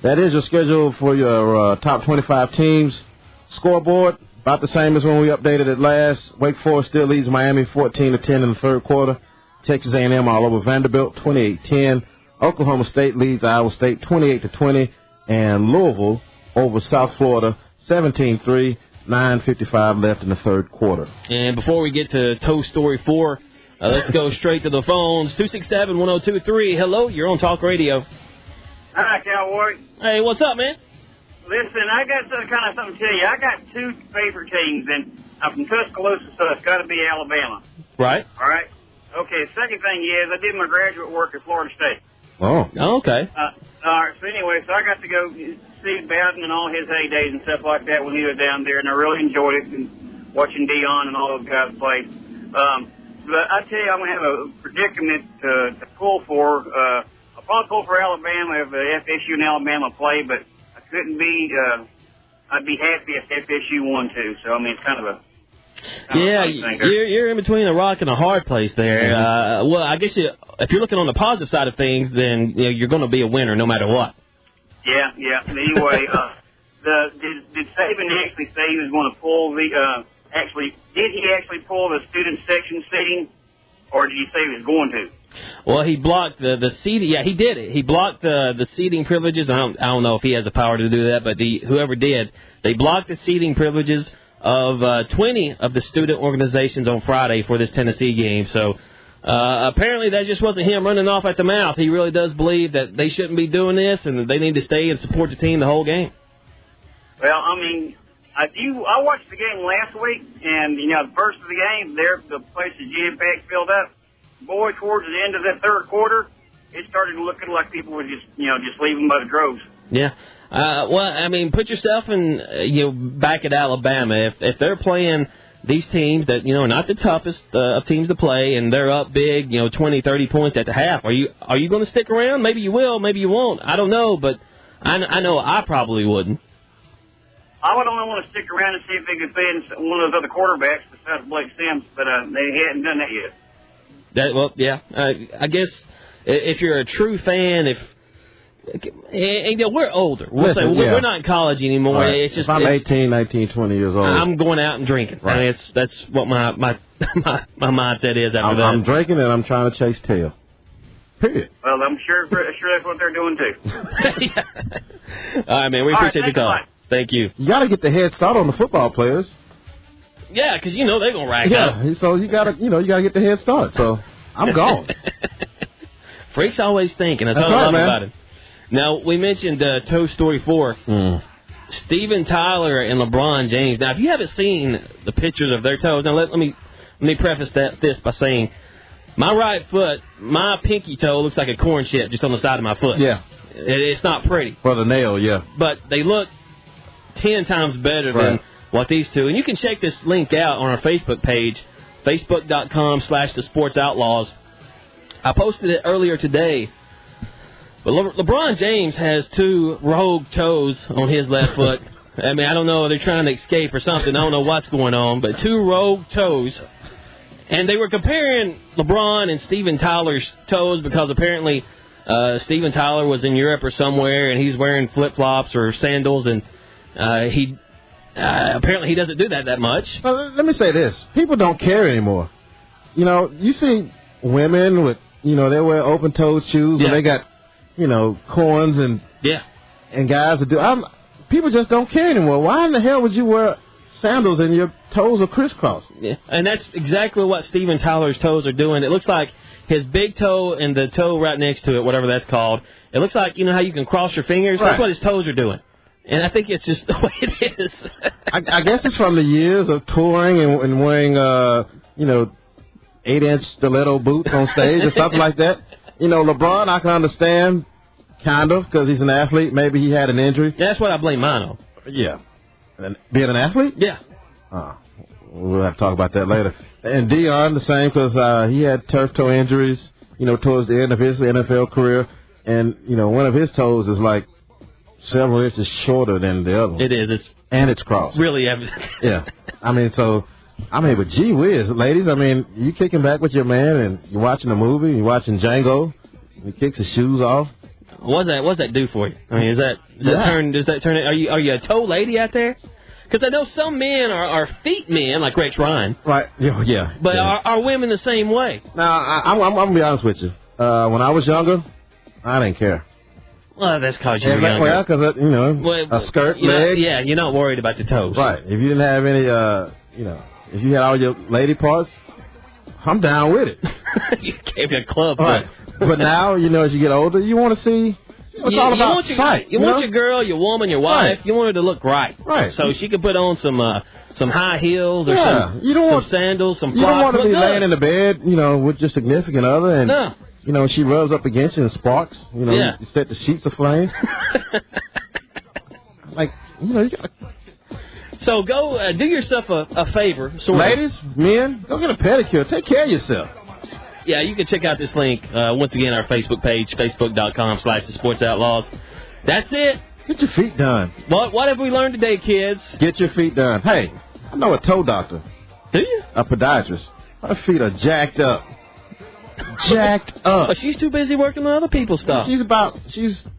that is your schedule for your top 25 teams. Scoreboard, about the same as when we updated it last. Wake Forest still leads Miami 14-10 in the third quarter. Texas A&M all over Vanderbilt, 28-10. Oklahoma State leads Iowa State 28-20. And Louisville over South Florida, 17-3. 9:55 left in the third quarter. And before we get to Toe Story 4, let's go straight to the phones. 267-1023. Hello, you're on Talk Radio. Hi, Cowboy. Hey, what's up, man? Listen, I got something to tell you. I got two favorite teams, and I'm from Tuscaloosa, so it's got to be Alabama. Right. All right? Okay, second thing is I did my graduate work at Florida State. Oh, okay. All right, so anyway, so I got to go see Bowden and all his heydays and stuff like that when he was down there, and I really enjoyed it, and watching Deion and all those guys play. But I tell you, I'm going to have a predicament to pull for. I'll probably pull for Alabama if FSU and Alabama play, but I couldn't be, I'd be happy if FSU won too. So, I mean, it's kind of a... Yeah, you're in between a rock and a hard place there. Well, I guess if you're looking on the positive side of things, then you're going to be a winner no matter what. Yeah. But anyway, did Saban actually say he was going to pull the? Did he actually pull the student section seating, or did he say he was going to? Well, he blocked the seating. Yeah, he did it. He blocked the seating privileges. I don't know if he has the power to do that, but whoever did, they blocked the seating privileges of 20 of the student organizations on Friday for this Tennessee game. So apparently that just wasn't him running off at the mouth. He really does believe that they shouldn't be doing this and that they need to stay and support the team the whole game. Well, I mean, I watched the game last week, and, the first of the game, the place is jam-packed, filled up. Boy, towards the end of that third quarter, it started looking like people were just leaving by the droves. Yeah. Well, I mean, put yourself in, back at Alabama. If they're playing these teams that, are not the toughest of teams to play, and they're up big, 20, 30 points at the half, are you going to stick around? Maybe you will, maybe you won't. I don't know, but I know I probably wouldn't. I would only want to stick around and see if they could fit one of those other quarterbacks besides Blake Sims, but they hadn't done that yet. I guess if you're a true fan, we're older. We're not in college anymore. Right. It's just, if I'm 18, 19, 20 years old, I'm going out and drinking. Right. I mean, that's what my mindset is after that. I'm drinking and I'm trying to chase tail. Period. Well, I'm sure that's what they're doing too. All right, man. We appreciate the call. Thank you. You got to get the head start on the football players. Yeah, because they're gonna rack up. Yeah, so you gotta get the head start. So I'm gone. Freak's always thinking. That's what I love about it. Now we mentioned Toe Story 4. Steven Tyler and LeBron James. Now, if you haven't seen the pictures of their toes, now let me preface this by saying my right foot, my pinky toe looks like a corn chip just on the side of my foot. Yeah, it's not pretty for the nail. Yeah, but they look 10 times better than what these two. And you can check this link out on our Facebook page, facebook.com/thesportsoutlaws. I posted it earlier today. But LeBron James has 2 rogue toes on his left foot. I mean, I don't know if they're trying to escape or something. I don't know what's going on, but 2 rogue toes. And they were comparing LeBron and Steven Tyler's toes because apparently Steven Tyler was in Europe or somewhere and he's wearing flip-flops or sandals, and apparently he doesn't do that much. Well, let me say this. People don't care anymore. You see women with, they wear open-toed shoes and they got, corns and guys that do. People just don't care anymore. Why in the hell would you wear sandals and your toes are crisscrossed? Yeah, and that's exactly what Steven Tyler's toes are doing. It looks like his big toe and the toe right next to it, whatever that's called. It looks like, how you can cross your fingers? That's what his toes are doing. And I think it's just the way it is. I guess it's from the years of touring and wearing, 8-inch stiletto boots on stage or something like that. LeBron, I can understand, kind of, because he's an athlete. Maybe he had an injury. That's what I blame mine on. Yeah. And being an athlete? Yeah. We'll have to talk about that later. And Deion, the same, because he had turf toe injuries, towards the end of his NFL career. And, one of his toes is like several inches shorter than the other one. It is. And it's crossed. Really evident. Yeah. But gee whiz, ladies, you kicking back with your man and you're watching a movie, you're watching Django, and he kicks his shoes off. What's that do for you? Does that turn? Are you a toe lady out there? Because I know some men are feet men, like Rex Ryan. Right. Yeah. But are women the same way? Now, I'm gonna be honest with you. When I was younger, I didn't care. Well, that's because you were younger. Well, because a skirt, legs. You're not worried about your toes. Right. If you didn't have any, if you had all your lady parts, I'm down with it. You gave you a club. Right. But now, as you get older, you want to see. It's all about sight. You want your girl, your woman, your wife. Right. You want her to look right. Right. So she could put on some high heels or some sandals, some. You don't want to be laying in the bed, with your significant other, and she rubs up against you and sparks. You set the sheets aflame. You gotta. So go do yourself a favor, ladies, men, go get a pedicure. Take care of yourself. Yeah, you can check out this link, once again, our Facebook page, facebook.com/The Sports Outlaws. That's it. Get your feet done. What have we learned today, kids? Get your feet done. Hey, I know a toe doctor. Do you? A podiatrist. Her feet are jacked up. Jacked up. But she's too busy working on other people's stuff. She's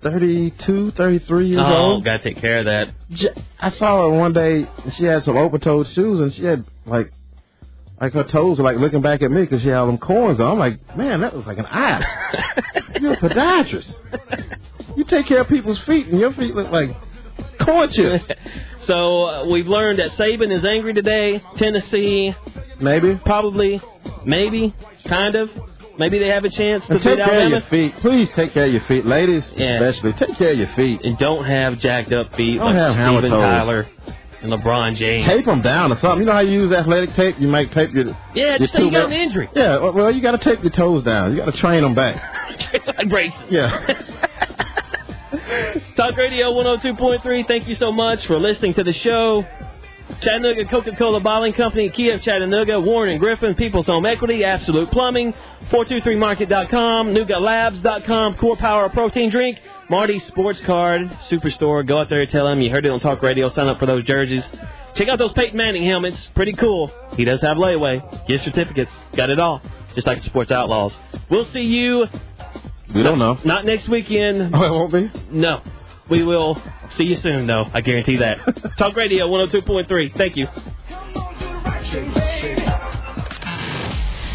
32, 33 years old. Oh, got to take care of that. I saw her one day, and she had some open-toed shoes, and she had, like her toes were, looking back at me because she had all them corns on. I'm like, man, that was like an eye. You're a podiatrist. You take care of people's feet, and your feet look like corn chips. So we've learned that Saban is angry today. Tennessee. Maybe. Probably. Maybe. Kind of. Maybe they have a chance to beat take care Alabama. of your feet. Please take care of your feet. Ladies, especially. Take care of your feet. And don't have jacked up feet don't have Steven toes. Tyler and LeBron James. Tape them down or something. You know how you use athletic tape? You might tape your... Yeah, just say you got an injury. Yeah, well, you got to tape your toes down. You got to train them back. Like braces. Yeah. Talk Radio 102.3, thank you so much for listening to the show. Chattanooga Coca-Cola Bottling Company, Kia of Chattanooga, Warren and Griffin, People's Home Equity, Absolute Plumbing, 423market.com, NugaLabs.com, Core Power Protein Drink, Marty's Sports Card Superstore. Go out there and tell them you heard it on Talk Radio. Sign up for those jerseys. Check out those Peyton Manning helmets. Pretty cool. He does have layaway. Gift certificates. Got it all. Just like the Sports Outlaws. We'll see you. We don't know. Not next weekend. Oh, it won't be? No. We will see you soon, though. I guarantee that. Talk Radio 102.3. Thank you.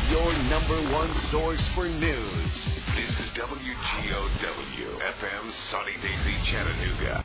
Your number one source for news. This is WGOW FM Sunny Daisy Chattanooga.